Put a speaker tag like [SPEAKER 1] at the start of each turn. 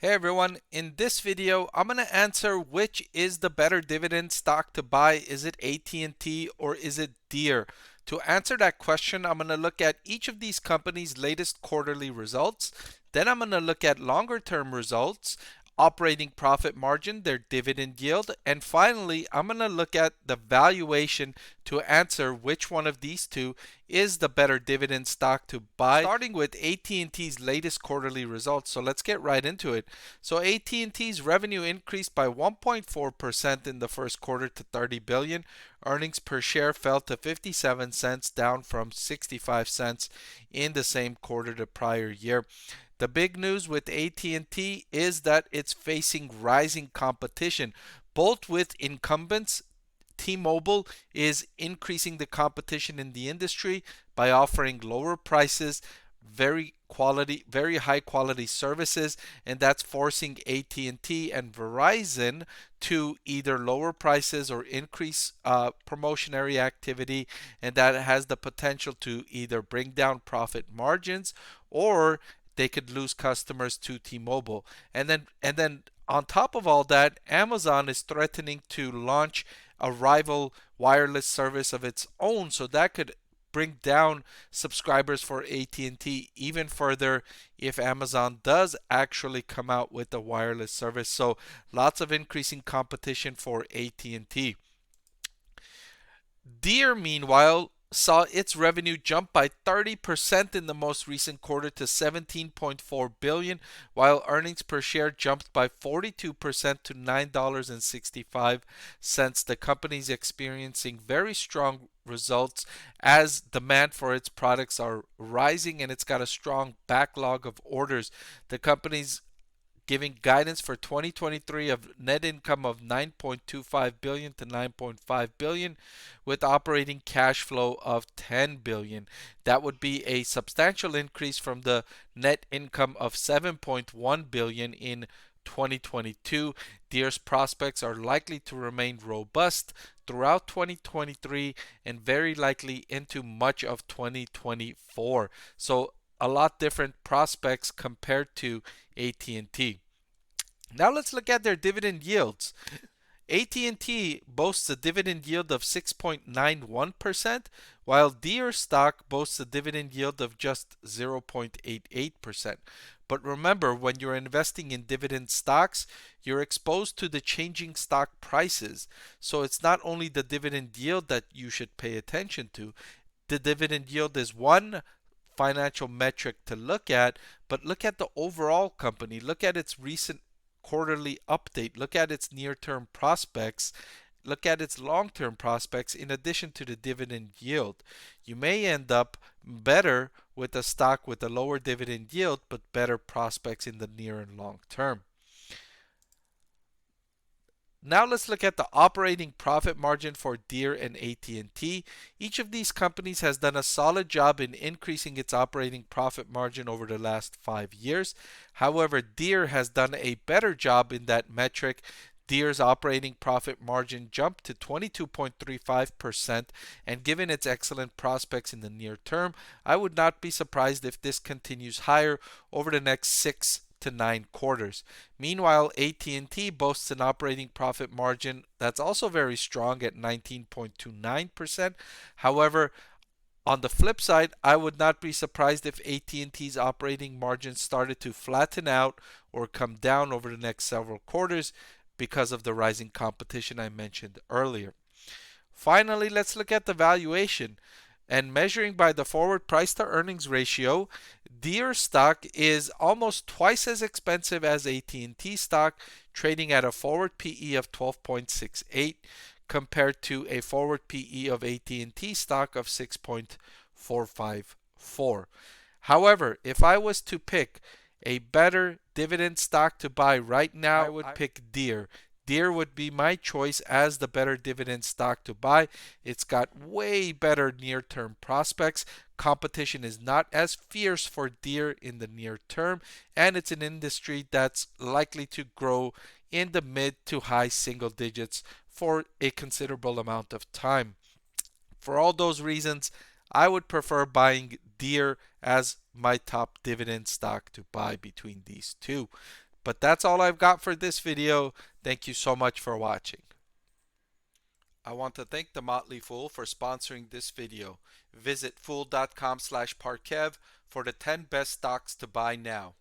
[SPEAKER 1] Hey everyone, in this video I'm going to answer which is the better dividend stock to buy. Is it AT&T or is it Deere? To answer that question, I'm going to look at each of these companies' latest quarterly results. Then I'm going to look at longer term results, operating profit margin, their dividend yield, and finally I'm going to look at the valuation to answer which one of these two is the better dividend stock to buy. Starting with AT&T's latest quarterly results, so let's get right into it. So AT&T's revenue increased by 1.4% in the first quarter to 30 billion. Earnings per share fell to 57 cents, down from 65 cents in the same quarter the prior year. The big news with AT&T is that it's facing rising competition, both with incumbents. T-Mobile is increasing the competition in the industry by offering lower prices, very high quality services, and that's forcing AT&T and Verizon to either lower prices or increase promotionary activity, and that has the potential to either bring down profit margins or they could lose customers to T-Mobile. And then on top of all that, Amazon is threatening to launch a rival wireless service of its own, so that could bring down subscribers for AT&T even further if Amazon does actually come out with a wireless service. So lots of increasing competition for AT&T. Deere, meanwhile, saw its revenue jump by 30% in the most recent quarter to 17.4 billion, while earnings per share jumped by 42% to $9.65. The company is experiencing very strong results as demand for its products are rising and it's got a strong backlog of orders. The company's giving guidance for 2023 of net income of 9.25 billion to 9.5 billion with operating cash flow of 10 billion. That would be a substantial increase from the net income of 7.1 billion in 2022. Deere's prospects are likely to remain robust throughout 2023 and very likely into much of 2024. So a lot different prospects compared to AT&T. Now let's look at their dividend yields. AT&T boasts a dividend yield of 6.91%, while Deere stock boasts a dividend yield of just 0.88%. But remember, when you're investing in dividend stocks, you're exposed to the changing stock prices. So it's not only the dividend yield that you should pay attention to. The dividend yield is one financial metric to look at, but look at the overall company. Look at its recent quarterly update. Look at its near term prospects. Look at its long term prospects in addition to the dividend yield. You may end up better with a stock with a lower dividend yield but better prospects in the near and long term. Now let's look at the operating profit margin for Deere and AT&T. Each of these companies has done a solid job in increasing its operating profit margin over the last 5 years. However, Deere has done a better job in that metric. Deere's operating profit margin jumped to 22.35%, and given its excellent prospects in the near term, I would not be surprised if this continues higher over the next 6 to 9 quarters. Meanwhile, AT&T boasts an operating profit margin that's also very strong at 19.29%. However, on the flip side, I would not be surprised if AT&T's operating margin started to flatten out or come down over the next several quarters because of the rising competition I mentioned earlier. Finally, let's look at the valuation. And measuring by the forward price to earnings ratio, Deere stock is almost twice as expensive as AT&T stock, trading at a forward PE of 12.68 compared to a forward PE of AT&T stock of 6.454. However, if I was to pick a better dividend stock to buy right now, I would pick Deere. Deere would be my choice as the better dividend stock to buy. It's got way better near term prospects. Competition is not as fierce for Deere in the near term, and it's an industry that's likely to grow in the mid to high single digits for a considerable amount of time. For all those reasons, I would prefer buying Deere as my top dividend stock to buy between these two. But that's all I've got for this video. Thank you so much for watching. I want to thank the Motley Fool for sponsoring this video. Visit fool.com/Parkev for the 10 best stocks to buy now.